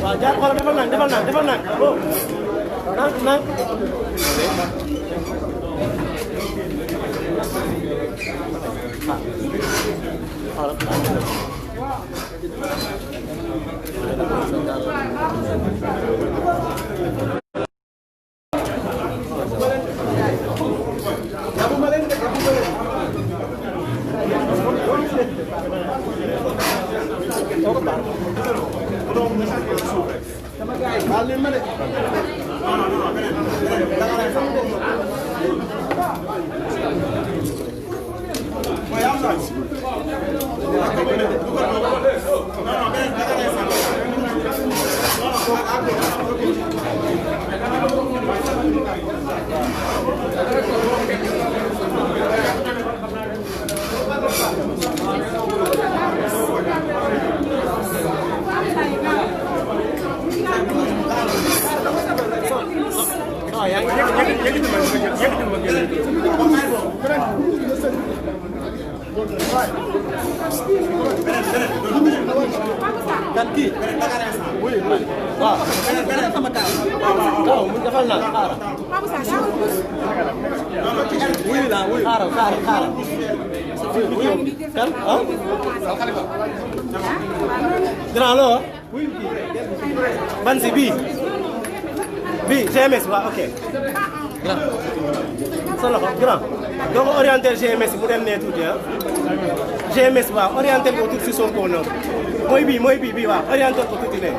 waaw jaar xoolal defal nag oh nag kan kii oui waaw sama taal waaw mu defal na xaaral oui la oui xaaral kan ah grand lo ban si bi GMS waaw ok grand solo ko grand donc orienter GMS mu dem ne tuuti ah GMS waaw orienter ko tuuti si Sonko noonu mooy bii waaw orienter ko tuuti ne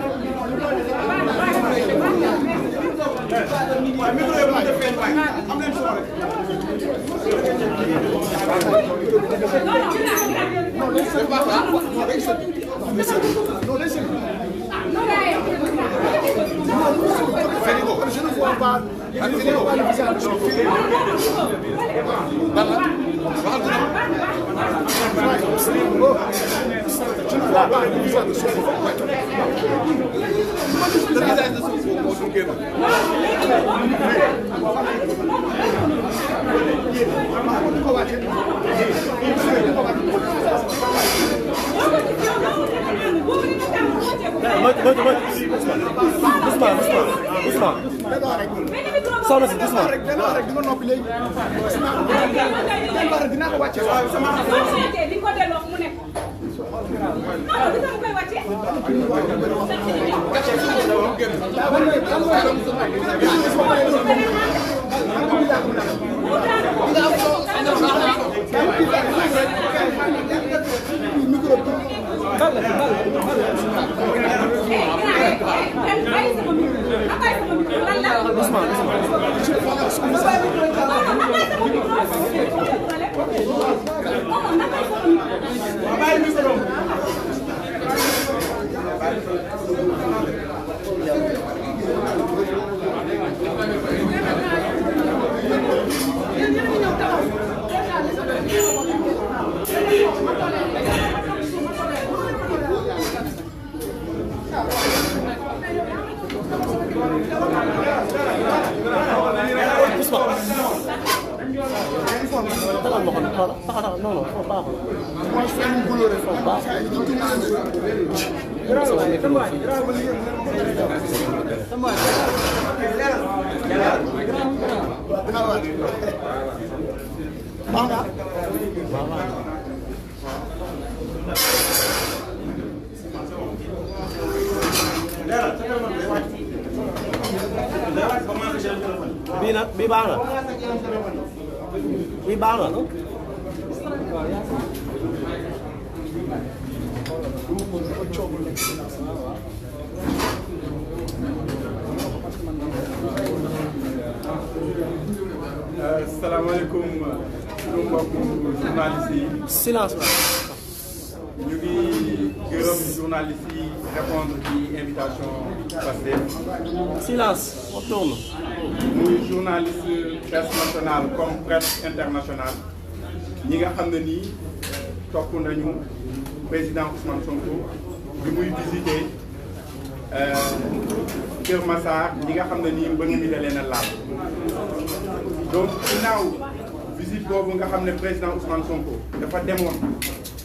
Je ne vois pas. soxna si doucement rek dina noppi léegi dina ko wàcce di ko delloo mu nekk non di ko koy wàcce bii baax na bii baax na salaamaaleykum suñu mbokku journaliste yi. silence. ñu ngi gërëm journaliste yi répondre ci invitation Pastef. silence. on tourne. muy journaliste presse nationale comme presse internationale ñi nga xam ne nii topp nañu président Ousmane Sonko bi muy visité Kër Massar ñi nga xam ne nii mbënn mi da leen a laal. donc ginnaaw visite boobu nga xam ne président Ousmane Sonko dafa demoon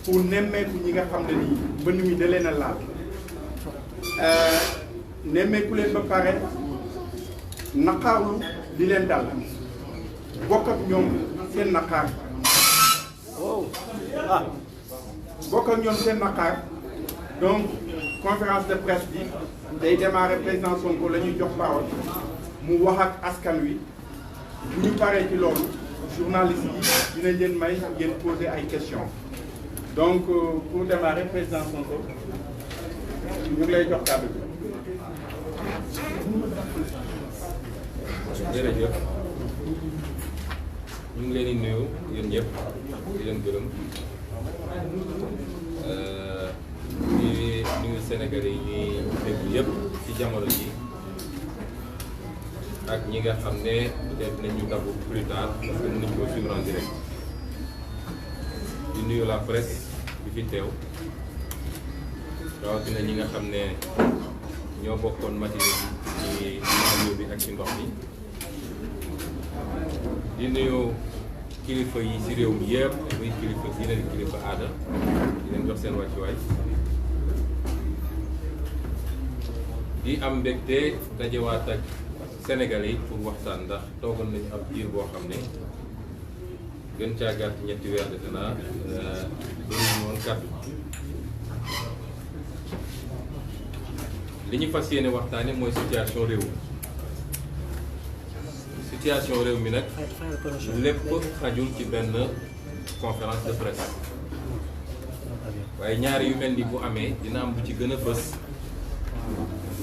pour nemmeeku ñi nga xam ne nii mbënn mi da leen a laal nemmeeku leen ba pare naqaarlu li leen dal bokk ak ñoom seen naqaar. bokk ak ñoom seen naqaar donc conférence de presse bi day démarrer président Sonko la ñuy jox parole mu wax ak askan wi. bu ñu paree ci loolu journaliste yi dinañ leen may ngeen poser ay questions donc pour démarrer président Sonko ñu ngi lay jox kàddu bi. jërëjëf ñu ngi leen di nuyu yéen ñëpp di leen gërëm di nuyu Sénégalais yi ñuy déglu yëpp ci jamono ji ak ñi nga xam ne peut-être nañu dabu plus tard parce que mën nañu ko suivre en direct di nuyu la presse bi fi teew rawatina ñi nga xam ne ñoo bokkoon matinée bi ci mario bi ak ci ndox mi di nuyu kilifa yi ci réew mi yëpp muy kilifa diine di kilifa aada di leen jox seen wàccuwaay di am mbégte dajewaat ak Sénégalais yi pour waxtaan ndax toogoon nañu ab diir boo xam ne gën caa gàtt ñetti weer defe naa bëriwuñu woon kàddu li ñu fas yéene waxtaane mooy situation réew mi situation réew mi nag lépp xajul ci benn conférence de presse waaye ñaari yu mel ni bu amee dina am bu ci gën a fës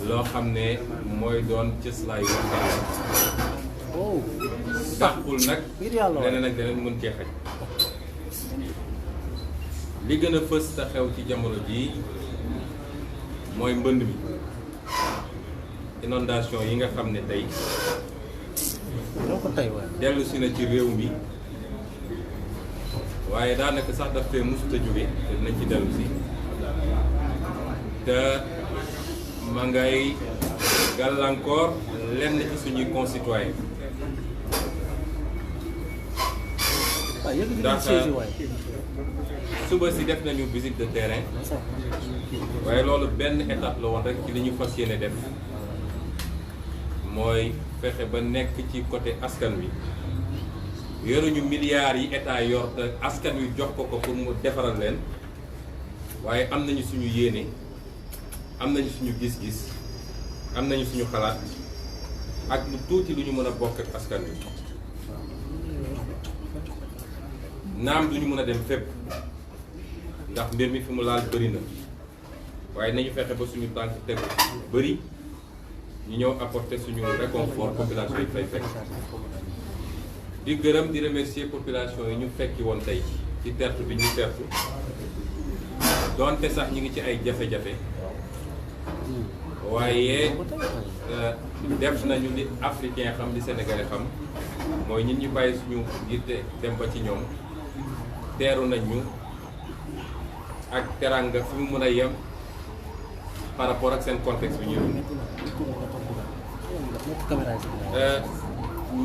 loo xam ne mooy doon cëslaayu waxtaan taxul nag leneen ak leneen mën cee xaj li gën a fës te xew ci jamono jii mooy mbënd mi inondation yi nga xam ne tey dellu si na ci réew mi waaye daanaka sax daf fee musut a jóge te dinañ ci dellu si te ma ngay gàllankoor lenn ci suñuy concitoyens ndax suba si def nañu visite de terrain waaye loolu benn étape la woon rek ci li ñu fas yéene def mooy fexe ba nekk ci côté askan wi yoruñu milliards yi état yor te askan wi jox ko pour mu defaral leen waaye am nañu suñu yéene am nañu suñu gis-gis am nañu suñu xalaat ak lu tuuti lu ñu mën a bokk ak askan wi naam duñu mën a dem fépp ndax mbir mi fi mu laal bëri na waaye nañu fexe ba suñu tànk tegu bëri ñu ñëw apporter suñu réconfort population yi fay fekk di gërëm di remercier population yi ñu fekki woon tey ci tertu bi ñu tertu donte sax ñu ngi ci ay jafe-jafe waaye def nañu li africain xam li sénégalais xam mooy ñun ñu bàyyi suñu yitte dem ba ci ñoom teeru nañ ñu ak teranga fi mu mën a yem par rapport ak seen contexte bi ñuy dund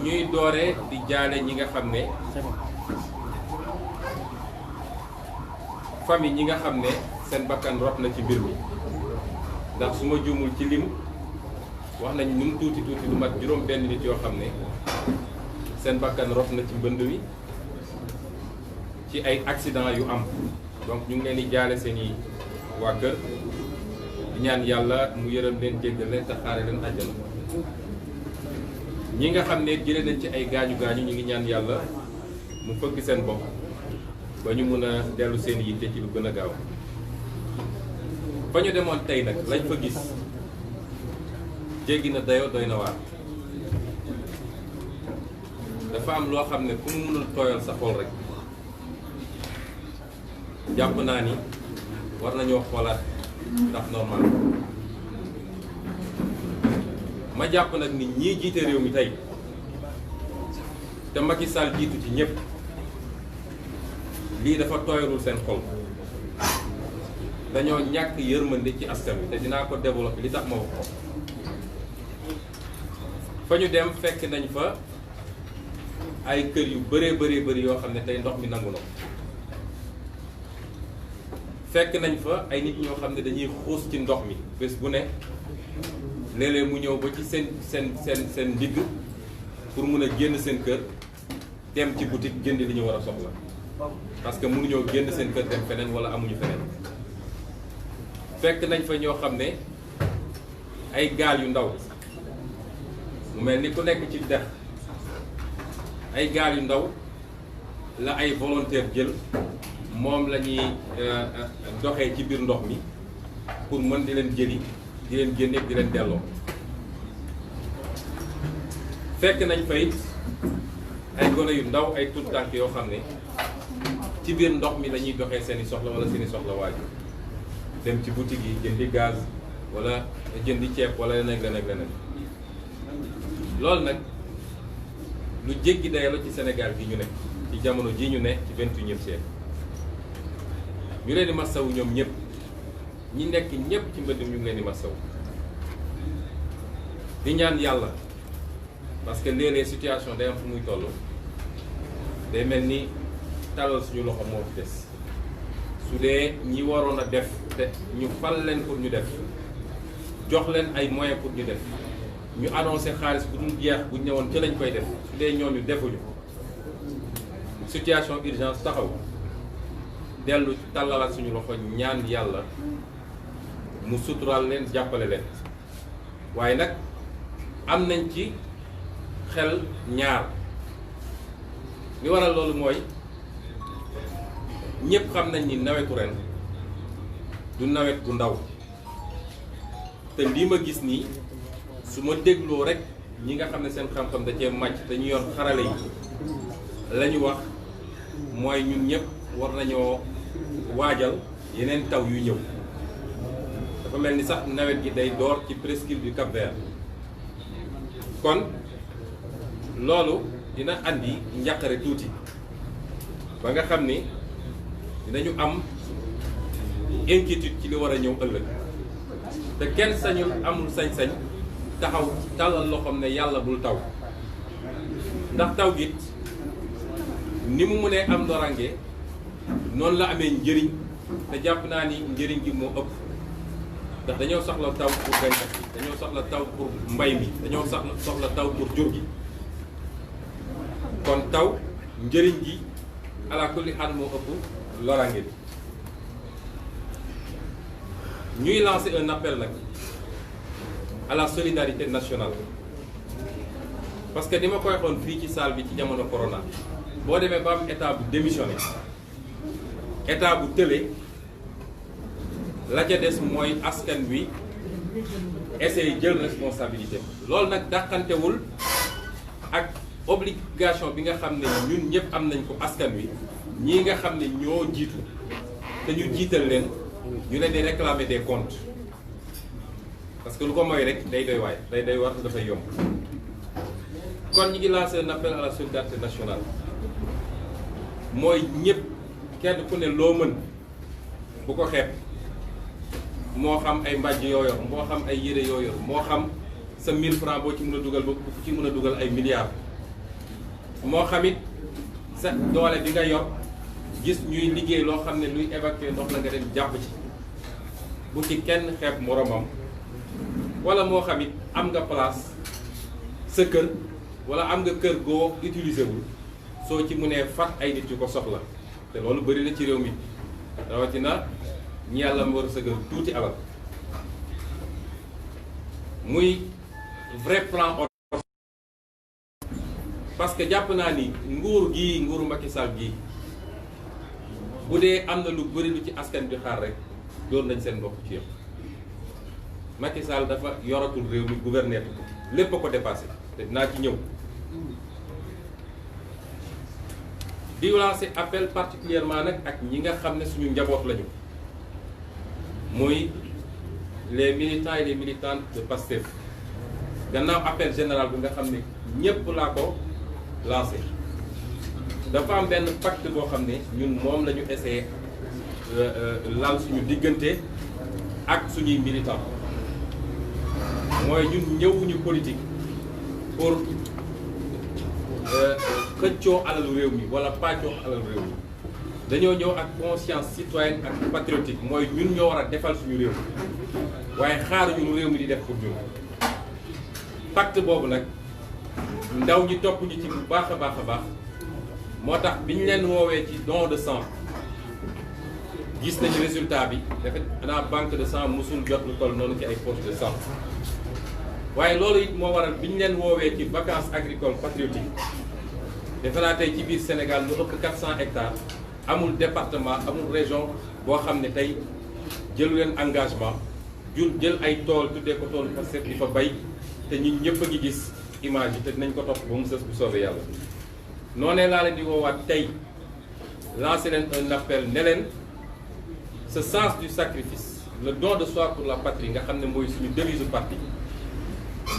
ñuy doore di jaale ñi nga xam ne famille ñi nga xam ne seen bakkan rot na ci mbir mi ndax su ma juumul ci lim wax nañ nu mu tuuti tuuti lu mat juróom benn nit yoo xam ne seen bakkan rot na ci mbënd mi ci ay accident yu am donc ñu ngi leen di jaale seen i waa kër di ñaan yàlla mu yërëm leen jéggal leen te xaare leen àjjana ñi nga xam ne jëlee nañ ci ay gaañu gaañu ñu ngi ñaan yàlla mu fëgg seen bopp ba ñu mun a dellu seen yitte ci lu gën a gaaw fa ñu demoon tey nag lañ fa gis jéggi na dayoo doy na waar. dafa am loo xam ne ku mu mënul tooyal sa xol rek jàpp naa ni war nañoo xoolaat ndax normal. ma jàpp nag ni ñii jiite réew mi tey te Macky Sall jiitu ci ñëpp lii dafa tooyalul seen xol dañoo ñàkk yërmande ci askan wi te dinaa ko développer li tax ma wax ko. fa ñu dem fekk nañ fa ay kër yu bëree bëri yoo xam ne tey ndox mi nangu na fekk nañ fa ay nit ñoo xam ne dañuy xuus ci ndox mi bés bu ne léeg-léeg mu ñëw ba ci seen ndigg pour mun a génn seen kër dem ci boutique jënd li ñu war a soxla parce que mënuñoo génn seen kër dem feneen wala amuñu feneen. fekk nañ fa ñoo xam ne ay gaal yu ndaw mu mel ni ku nekk ci dex ay gaal yu ndaw la ay volontaire jël moom la ñuy doxee ci biir ndox mi pour mën di leen jëli di leen génne di leen delloo. fekk nañ fa it ay gone yu ndaw ay tuut tànk yoo xam ne ci biir ndox mi la ñuy doxee seeni soxla wala seeni soxla waajur dem ci boutique yi jëndi gaz wala jëndi ceeb wala leneen. loolu nag lu jéggi dayo la ci Sénégal gi ñu nekk ci jamono ji ñu ne ci 21e siècle ñu leen di masawu ñoom ñëpp ñi nekk ñëpp ci mbënd ñu ngi leen di masawu di ñaan yàlla parce que léeg-léeg situation day am fu muy toll day mel ni talal suñu loxo moo fi des su dee ñi waroon a def te ñu fal leen pour ñu def jox leen ay moyens pour ñu def ñu annoncé xaalis bu dul jeex bu ñu ñëwoon ca lañ koy def su dee ñooñu defuñu situation urgence taxaw dellu tàllalaat suñu loxo ñaan yàlla mu suturaal leen jàppale leen waaye nag am nañ ci xel ñaar li waral loolu mooy ñëpp xam nañ ni nawetu ren du nawet bu ndaw te lii ma gis nii su ma dégloo rek ñi nga xam ne seen xam-xam da cee màcc te ñu yor xarale yi la ñu wax mooy ñun ñëpp war nañoo waajal yeneen taw yu ñëw dafa mel ni sax nawet gi day door ci presqu'île du Cap-Vert kon loolu dina andi njàqare tuuti ba nga xam ni dinañu am inquiétude ci li war a ñëw ëllëg te kenn sañul amul sañ-sañ taxaw tàllal loxoom ne yàlla bul taw ndax taw gi ni mu mënee am lorange noonu la amee njëriñ te jàpp naa ni njëriñ gi moo ëpp ndax dañoo soxla taw pour gàncax gi dañoo soxla taw pour mbay mi dañoo soxla taw pour jur gi kon taw njëriñ gi ala kulli xaal moo ëpp lorange bi ñuy lancer un appel nag à la solidarité nationale parce que ni ma koy xoon fii ci salle bi ci jamono corona boo demee ba am état bu démissionné état bu tële la ca des mooy askan wi essayer jël responsabilité loolu nag dàqantewul ak obligation bi nga xam ne ñun ñëpp am nañ ko askan wi ñii nga xam ne ñoo jiitu te ñu jiital leen ñu leen di réclamer des comptes parce que lu ko mooy rek day doy waay day war dafay yomb kon ñi ngi lancé un appel à la solidarité nationale mooy ñëpp kenn ku ne loo mën bu ko xeeb moo xam ay mbàjj yoo yor moo xam ay yére yoo yor moo xam sa 1000 francs boo ci mën a dugal ba ci mën a dugal ay milliards moo xamit sa doole bi nga yor gis ñuy liggéey loo xam ne luy évacuer ndox la nga dem jàpp ci bu ci kenn xeeb moromam wala moo xamit am nga place sa kër wala am nga kër goo utiliser wul soo ci mënee fat ay nit yu ko soxla te loolu bëri na ci réew mi rawatina ñi yàlla mu war a sëgal tuuti alal muy vrai plan parce que jàpp naa ni nguuru Macky Sall gii bu dee am na lu bëri lu ci askan bi xaar rek doon nañ seen bopp ci yëpp Macky Sall dafa yoratul réew mi gouverner ko lépp a ko dépassé te dinaa ci ñëw. di lancer appel particulièrement nag ak ñi nga xam ne suñu njaboot lañu muy les militants et les militantes de Pastef gannaaw appel général bi nga xam ne ñépp laa ko lancé dafa am benn pacte boo xam ne ñun moom la ñu essayé laal suñu diggante ak suñuy militants mooy ñun ñëwuñu politique pour xëccoo alalu réew mi wala pàccoo alalu réew mi dañoo ñëw ak conscience citoyenne ak patriotique mooy ñun ñoo war a defal suñu réew mi waaye xaaruñu lu réew mi di def pour ñun pacte boobu nag ndaw ñi topp ñu ci bu baax a baax a baax moo tax bi ñu leen woowee ci don de sang gis nañu résultat bi dafa naa banque de sang musul jot lu toll noonu ci ay poche de sang waaye loolu it moo waral bi ñu leen woowee ci vacances agricoles patriotiques defe naa tey ci biir Sénégal lu ëpp 400 hectares amul département amul région boo xam ne tey jëlu leen engagement jël ay tool tuddee ko tool Pastef di fa bay te ñun ñëpp a ngi gis image yi te dinañ ko topp ba mu sës bu soobee yàlla. noonee laa leen di woowaat tey lancer leen un appel ne leen ce sens du sacrifice le don de soi pour la patrie nga xam ne mooy suñu devise parti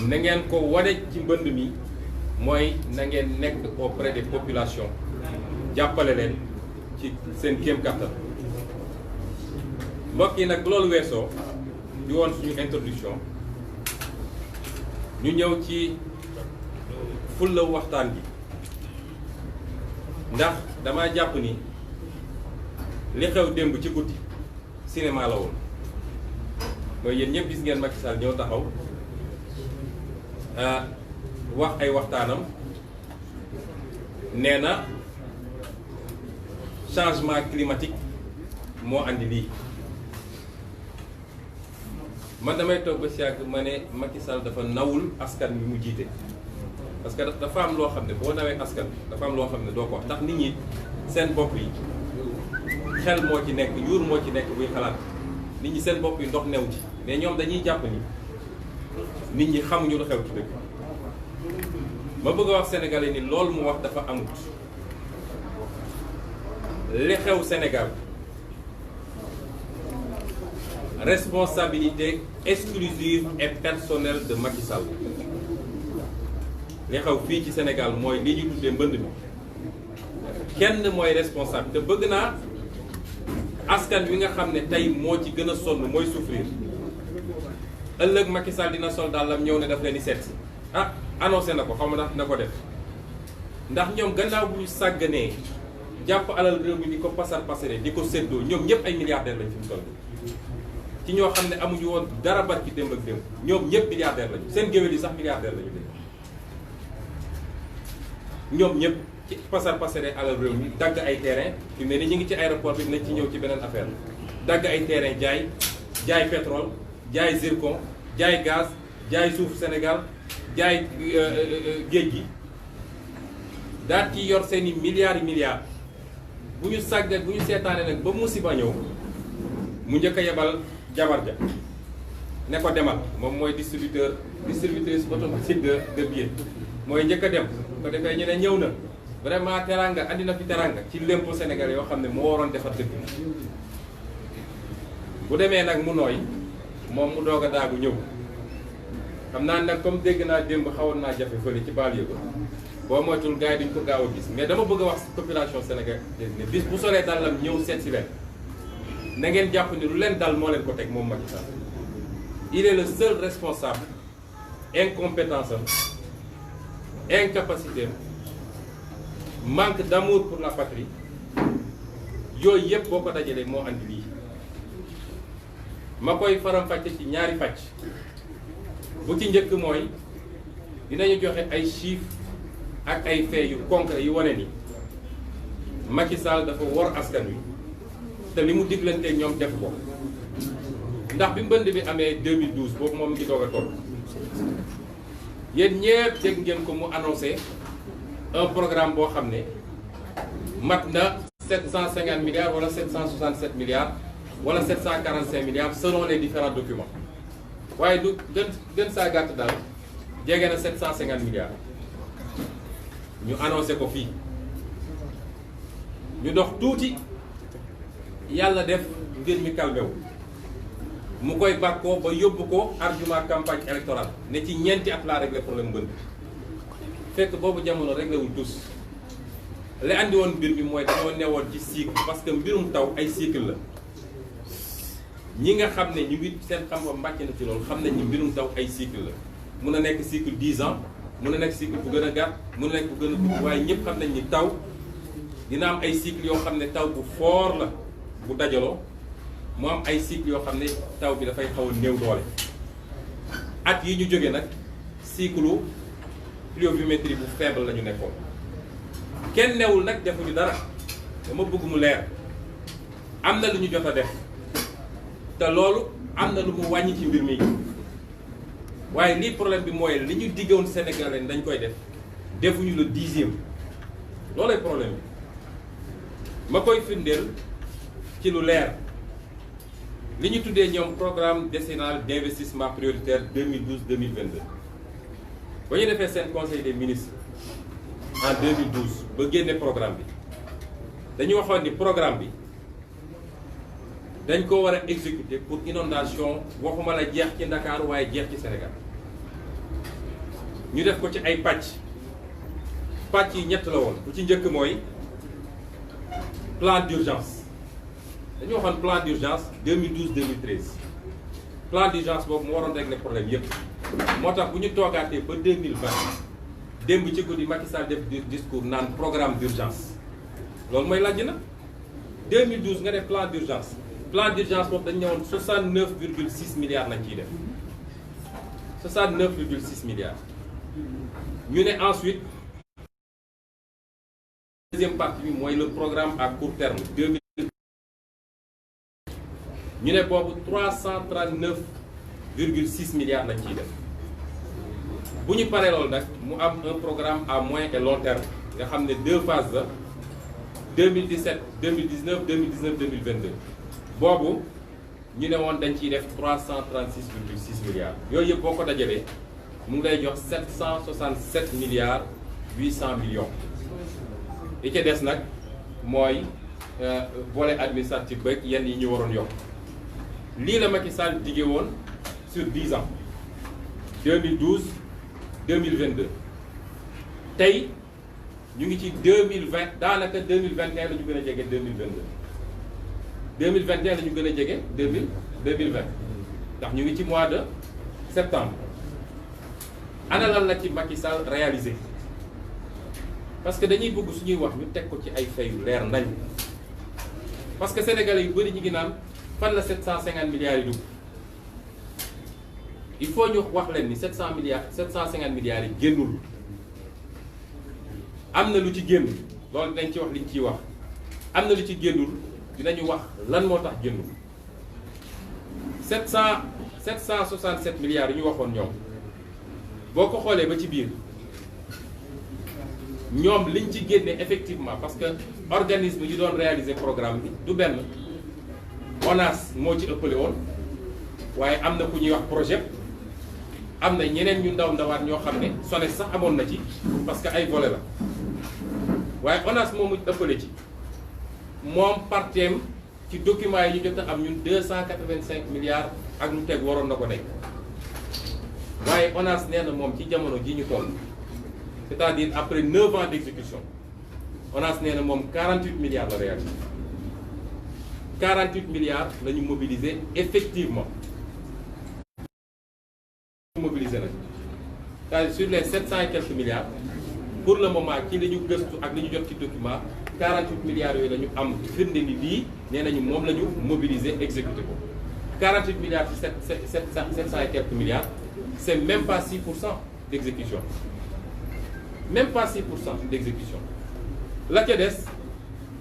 na ngeen ko wane ci mbënd mi mooy na ngeen nekk auprès des populations jàppale leen ci seen kéem kattan. mbokk yi nag loolu weesoo di woon suñu introduction ñu ñëw ci fulla waxtaan bi ndax dama jàpp ni li xew démb ci guddi cinéma la woon mooy yéen ñëpp gis ngeen Macky Sall ñëw taxaw wax ay waxtaanam nee na changement climatique moo andi lii man damay toog ba si yàgg ma ne Macky Sall dafa nawul askan bi mu jiite parce que dafa am loo xam ne boo nawee askan dafa am loo xam ne doo ko wax ndax nit ñi seen bopp yi xel moo ci nekk yuur moo ci nekk buy xalaat nit ñi seen bopp yi ndox new ci mais ñoom dañuy jàpp ni nit ñi xamuñu lu xew ci dëkk ma bëgg a wax sénégalais ni loolu mu wax dafa amut li xew Sénégal responsabilité exclusive et personnelle de Macky Sall li xew fii ci Sénégal mooy li ñu tuddee mbënd mi kenn mooy responsable te bëgg naa askan wi nga xam ne tey moo ci gën a sonn mooy souffrir ëllëg Macky Sall dina sol dàllam ñëw ne daf leen di seet si annoncé na ko xaw ma ndax dina ko def ndax ñoom gannaaw bu ñu sàgganee jàpp alal réew mi di ko pasar pasare di ko séddoo ñoom ñëpp ay milliardaires lañ fi mu toll ci ñoo xam ne amuñu woon dara barki démb ak démb ñoom ñëpp milliardaires lañu seen géwél yi sax milliardaires lañu ñoom ñëpp ci pasar pasare alal réew mi dagg ay terrain fi mel ni ñu ngi ci aéroport bi nañ ci ñëw ci beneen affaire dagg ay terrain jaay pétrole jaay zircon jaay gaz jaay suuf Sénégal jaay géej gi daal ci yor seen i milliards bu ñu sàggat bu ñu seetaane nag ba musiba ñëw mu njëkk a yebal jabar ja ne ko demal moom mooy distributrice automatique de billets mooy njëkk a dem ko defee ñu ne ñëw na vraiment teranga andi na fi teranga ci lémpo Sénégal yoo xam ne moo waroon defar dëkk bu demee nag mu nooy moom mu doog a daagu ñëw xam naa nag comme dégg naa démb xawoon naa jafe fële ci banlieue ba boo moytul gars yi duñ ko gaaw a gis mais dama bëgg a wax population Sénégal ne bis bu solee dàllam ñëw seet si leen na ngeen jàpp ni lu leen dal moo leen ko teg moom Macky Sall il est le seul responsable incompétence am incapacité manque d'amour pour la patrie yooyu yëpp boo ko dajalee moo andi lii ma koy faram-fàcce ci ñaari pàcc bu ci njëkk mooy dinañu joxe ay chiffres ak ay faits yu concret yu wane ni Macky Sall dafa wor askan wi te li mu diglante ñoom def ko ndax bi mbënd bi amee 2012 boobu moom ngi doog a toll yéen ñëpp dégg ngeen ko mu annoncé un programme boo xam ne mat na 750 milliards wala 767 milliards wala 745 milliards selon les différents documents waaye du gën saa gàtt daal jege na 750 milliards ñu annoncé ko fii ñu dox tuuti yàlla def mbir mi calmé wu mu koy bàkkoo ba yóbbu ko argument campagne électorale ne ci ñeenti at laa réglé problème mbënd fekk boobu jamono réglé wul tous li andi woon mbir mi mooy dañoo newoon ci cycle parce que mbirum taw ay cycle la ñi nga xam ne ñu ngi seen xam-xam màcc na ci loolu xam nañ ni mbirum taw ay cycle la mun a nekk cycle 10 ans mun a nekk cycle bu gën a gàtt mun a nekk bu gën a gudd waaye ñëpp xam nañ ni taw dina am ay cycle yoo xam ne taw bu fort la bu dajaloo mu am ay cycle yoo xam ne taw bi dafay xaw a néew doole at yi ñu jógee nag cycle pluviométrie bu faible la ñu nekkoon kenn newul nag defuñu dara dama bëgg mu leer am na lu ñu jot a def te loolu am na lu mu wàññi ci mbir mi waaye lii problème bi mooy li ñu diggoon Sénégalais dañ koy def defuñu le 10e loolay problème bi ma koy firndeel ci lu leer li ñu tuddee ñoom programme décennal d'investissement prioritaire 2012-2022 ba ñu defee seen conseil des ministres en 2012 ba génne programme bi dañu waxoon ni programme bi dañ ko war a exécuter pour inondation waxuma la jeex ci Ndakaaru waaye jeex ci Sénégal ñu def ko ci ay pàcc yi ñett la woon bu ci njëkk mooy plan d'urgence dañu waxoon plan d'urgence 2012-2013 plan d'urgence boobu mu waroon régler problème yépp moo tax bu ñu toogaatee ba 2020 démb ci guddi Macky Sall def discours naan programme d'urgence loolu mooy laaj na 2012 nga def plan d'urgence boobu dañu ñëwoon 69,6 milliards nañ ciy def 69,6 milliards ñu ne ensuite deuxième partie bi mooy le programme à court terme 2000 ñu ne boobu 339,6 milliards nañ ciy def bu ñu paree loolu nag mu am un programme à moyen et long terme nga xam ne 2 phases la 2017 2019 2019 2022 boobu ñu ne woon dañ ciy def 336,6 milliards yooyu yëpp boo ko dajalee mu ngi lay jox 767 milliards 800 millions li ca des nag mooy volet administratif beeg yenn yi ñu waroon yokk lii la Macky Sall diggé woon sur 10 ans 2012 2022 tey ñu ngi ci 2020 daanaka 2021 la ñu gën a jege 2022 2021 la ñu gën a jege 2020 ndax ñu ngi ci mois de septembre ana lan la ci Macky Sall réalisé parce que dañuy bëgg suñuy wax ñu teg ko ci ay fay yu leer nañ parce que sénégalais yu bëri ñu ngi naan fan la 750 milliards yi dugg il faut ñu wax leen ni 750 milliards yi génnul am na lu ci génn loolu dinañ ci wax liñ ciy wax am na lu ci génnul dinañu wax lan moo tax génnul 767 milliards yi ñu waxoon ñoom boo ko xoolee ba ci biir ñoom liñ ci génne effectivement parce que organisme yi doon réaliser programme bi du benn ONAS moo ci ëppale woon waaye am na ku ñuy wax projet am na ñeneen ñu ndawaat ñoo xam ne SONES sax amoon na ci parce que ay volet la waaye ONAS moomu ëppale ci moom parteem ci documents yi ñu jot a am ñun 285 milliards ak lu teg waroon na ko nekk waaye ONAS nee na moom ci jamono ji ñu toll c'est-à-dire après 9 ans d'exécution ONAS nee na moom 48 milliards la réalisé 48 milliards la ñu mobilisé effectivement mobilisé nag c'est-à-dire sur les 700 et quelques milliards pour le moment ci li ñu gëstu ak li ñu jot ci document 48 milliards yooyu la ñu am firnde ni lii nee nañu moom la ñu mobilisé exécuté ko 48 milliards ci 700 et quelques milliards c'est même pas 6% d'exécution même pas 6% d'exécution la ca des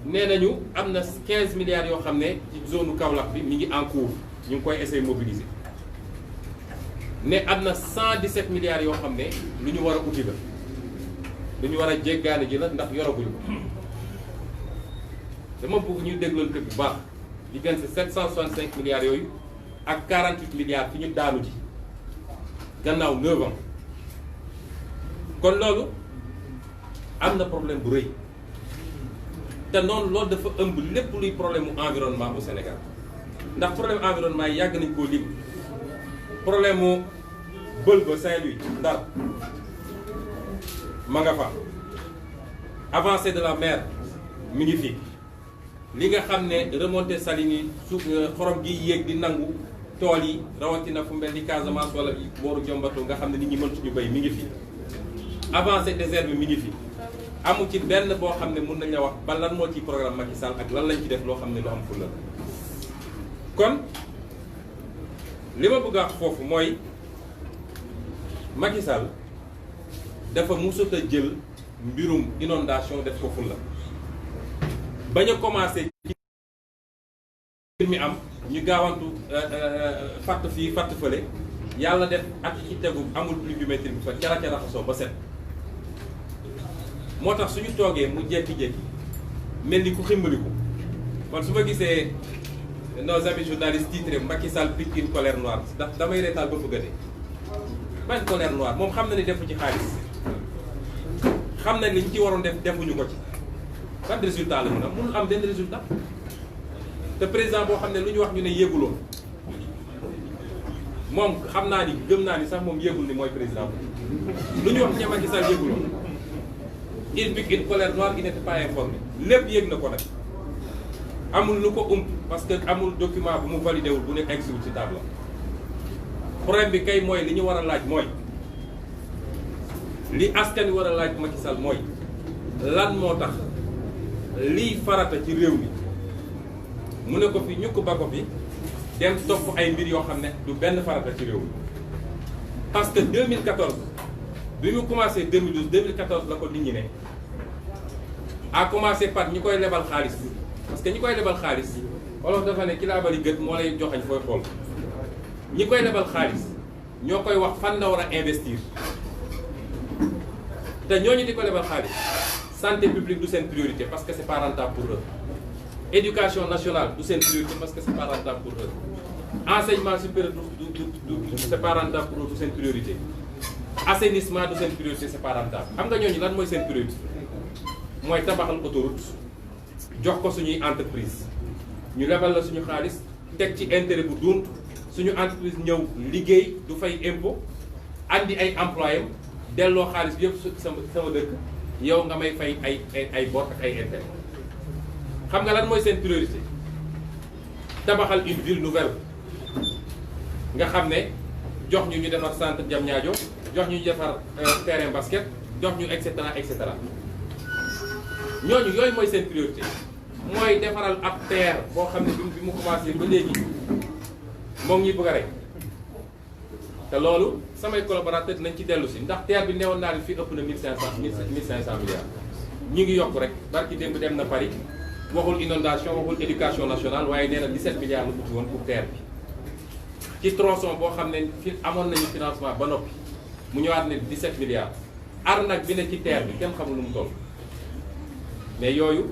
nee nañu am na 15 milliards yoo xam ne ci zone Kaolack bi mi ngi en cours ñu ngi koy essayer mobiliser ne am na 117 milliards yoo xam ne lu ñu war a uti la lu ñu war a jéggaane ji la ndax yoraguñu ko dama bëgg ñu dégloonte bu baax diggante 765 milliards yooyu ak 48 milliards fi ñu daanu ji gannaaw 9 ans kon loolu am na problème bu rëy te noonu loolu dafa ëmb lépp luy problème mu environnement au Sénégal ndax problème environnement yi yàgg nañ koo lim problème mu bël ba Saint-Louis Ndar ma nga fa avancée de la mer mi ngi fi li nga xam ne remontée saline yi suuf xorom gi yéeg di nangu tool yi rawatina fu mel ni Casamance wala booru Jombatu nga xam ne nit ñi mëntuñu béy mi ngi fi avancée désert bi mi ngi fi amu ci benn boo xam ne mun nañ la wax ba lan moo ci programme Macky Sall ak lan lañ ci def loo xam ne lu am fulla la kon li ma bëgg a wax foofu mooy Macky Sall dafa musut a jël mbirum inondation def ko fulla bañ a commencé ci mbir mi am ñu gaawantu fatt fii fatt fële yàlla def ak ci tegu amul pluviométrie bi fa cara ca raxasoo ba set moo tax suñu toogee mu jékki-jékki mel ni ku ximbaliku kon su ma gisee nos amis journalistes titré Macky Sall pique une colère noire ndax damay reetaal ba fëgg a dee bañ colère noire moom xam na ni defu ci xaalis xam na ni ñu ci waroon def defuñu ko ci ban résultat la mun a mënul am benn résultat te président boo xam ne lu ñu wax ñu ne yéeguloon moom xam naa ni gëm naa ni sax moom yéegul ni mooy président lu ñu wax ne Macky Sall yéeguloon il pique une colère noire il n'était pas informé lépp yéeg na ko nag amul lu ko parce que amul document bu mu validé wul bu nekk egsiwul ci table problème bi kay mooy li ñu war a laaj mooy li askan wi war a laaj Macky Sall mooy lan moo tax liy farata ci réew mi mu ne ko fi ñu ko ba ko fi dem topp ay mbir yoo xam ne du benn farata ci réew mi parce que 2014 bi mu commencé 2012 2014 la ko nit ñi ne a commencé par ñi koy lebal xaalis parce que ñi koy lebal xaalis wolof dafa ne ki laa bari gët moo lay joxañ fooy xool ñi koy lebal xaalis ñoo koy wax fan la war a investir te ñooñu di ko lebal xaalis santé publique du seen priorité parce que c'est pas rentable pour eux éducation nationale du seen priorité parce que c'est pas rentable pour eux enseignement supérieur du c'est pas rentable pour eux du seen priorité assainissement du seen priorité c'est pas rentable xam nga ñooñu lan mooy seen priorité mooy tabaxal autoroute jox ko suñuy entreprise ñu lebal la suñu xaalis teg ci intérêt bu dunt suñu entreprise ñëw liggéey du fay impôt andi ay employés delloo xaalis bi yëpp sama dëkk yow nga may fay ay bor ak ay intérêt xam nga lan mooy seen priorité tabaxal une ville nouvelle nga xam ne jox ñu defar centre Diamniadio jox ñu defar terrain basket jox ñu et cetera et cetera ñooñu yooyu mooy seen priorité mooy defaral ab terre boo xam ne bi mu commencé ba léegi moom ñuy bëgg a rey te loolu samay collaborateurs nañ ci dellu si ndax terre bi newoon naa leen fii ëpp na 1500 milliards ñu ngi yokk rek barki démb dem na Paris waxul inondation waxul éducation nationale waaye nee na 17 milliards la uti woon pour terre bi ci tronçon boo xam ne fi amoon nañu financement ba noppi mu ñëwaat ne 17 milliards arnaque bi ne ci terre bi kenn xamul nu mu toll mais yooyu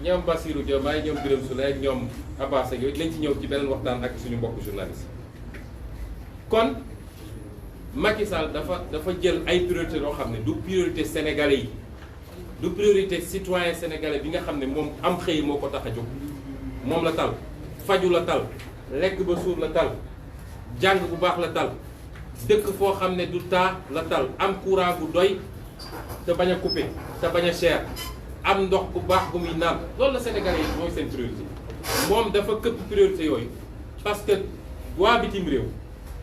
ñoom Bassirou Diomaye ñoom Birame Souleye ñoom Abbas ak yooyu lañ ci ñëw ci beneen waxtaan ak suñu mbokk journaliste kon Macky Sall dafa jël ay priorité yoo xam ne du priorité sénégalais yi du priorité citoyen sénégalais bi nga xam ne moom am xëy moo ko tax a jóg moom la tal faju la tal lekk ba suur la tal jàng bu baax la tal dëkk foo xam ne du taa la tal am courant bu doy te bañ a coupé te bañ a cher am ndox bu baax bu muy naan loolu la sénégalais yi mooy seen priorité moom dafa këpp priorité yooyu parce que waa bitim réew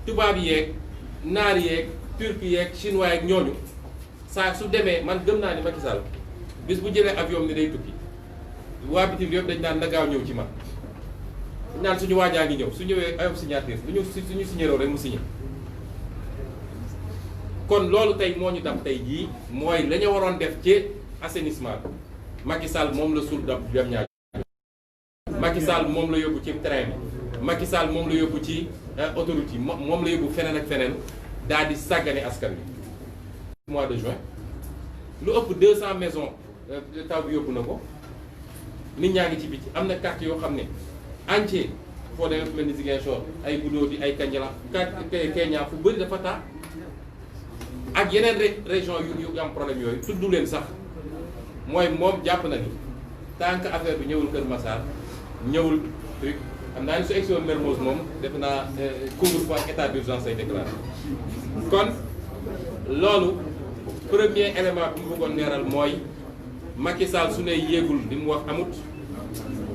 tubaab yeeg naar yeeg turc yeeg chinois yeeg ñooñu saa su demee man gëm naa ni Macky Sall bis bu jëlee avion ni day tukki waa bitim réew dañ naan na gaaw ñëw ci man dañ naan suñu waajaa ngi ñëw su ñëwee ayob signature suñu signé rek mu signé kon loolu tey moo ñu dab tey jii mooy la ñu waroon def ci assainissement bi Macky Sall moom la suul dab Diamniadio Macky Sall moom la yóbbu ci train bi Macky Sall moom la yóbbu ci autoroute yi moom la yóbbu feneen ak feneen daal di sàggane askan wi mois de juin lu ëpp 200 maisons taw bi yóbbu na ko nit ñaa ngi ci biti am na quartier yoo xam ne entier foo demee fu mel ni Ziguinchor ay Goudomp ay Kandiala Kenya fu bëri dafa taa ak yeneen région yu am problème yooyu tudd leen sax mooy moom jàpp na ni tant que affaire bi ñëwul Kër Massar ñëwul truc xam naa ni su egsi woon Mermoz moom defe naa couvre-feu ak état d'urgence ay déclaré kon loolu premier élément bi mu bëggoon leeral mooy Macky Sall su ne yéegul li mu wax amut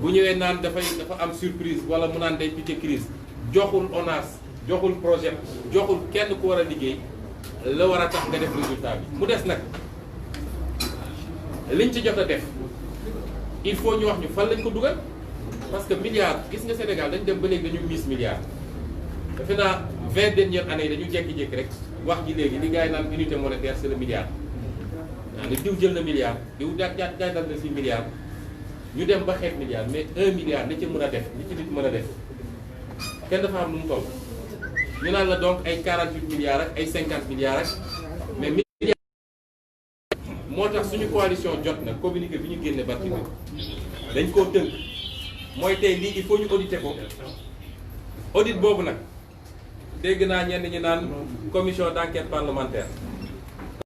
bu ñëwee naan dafa am surprise wala mu naan day piqué crise joxul ONAS joxul projet joxul kenn ku war a liggéey la war a tax nga def résultat bi mu des nag liñ ci jot a def il faut ñu wax ñu fan lañ ko dugal parce que milliards gis nga Sénégal dañ dem ba léegi dañu miis milliards defe naa 20 dernières années dañu jékki-jékki rek wax ji léegi li gars yi naan unité monétaire c'est le milliard naa ne diw jël na milliard diw jaay dal na si milliard ñu dem ba xeet milliard mais 1 milliard li ci mën a def li ci nit mën a def kenn dafa am nu mu toll ñu naan la donc ay 48 milliards ak ay 50 milliards ak mais milliards moo tax suñu coalition jot na communiqué bi ñu génne barki bi dañ koo tënk mooy tey lii il faut ñu auditer ko audit boobu nag dégg naa ñenn ñi naan commission d'enquête parlementaire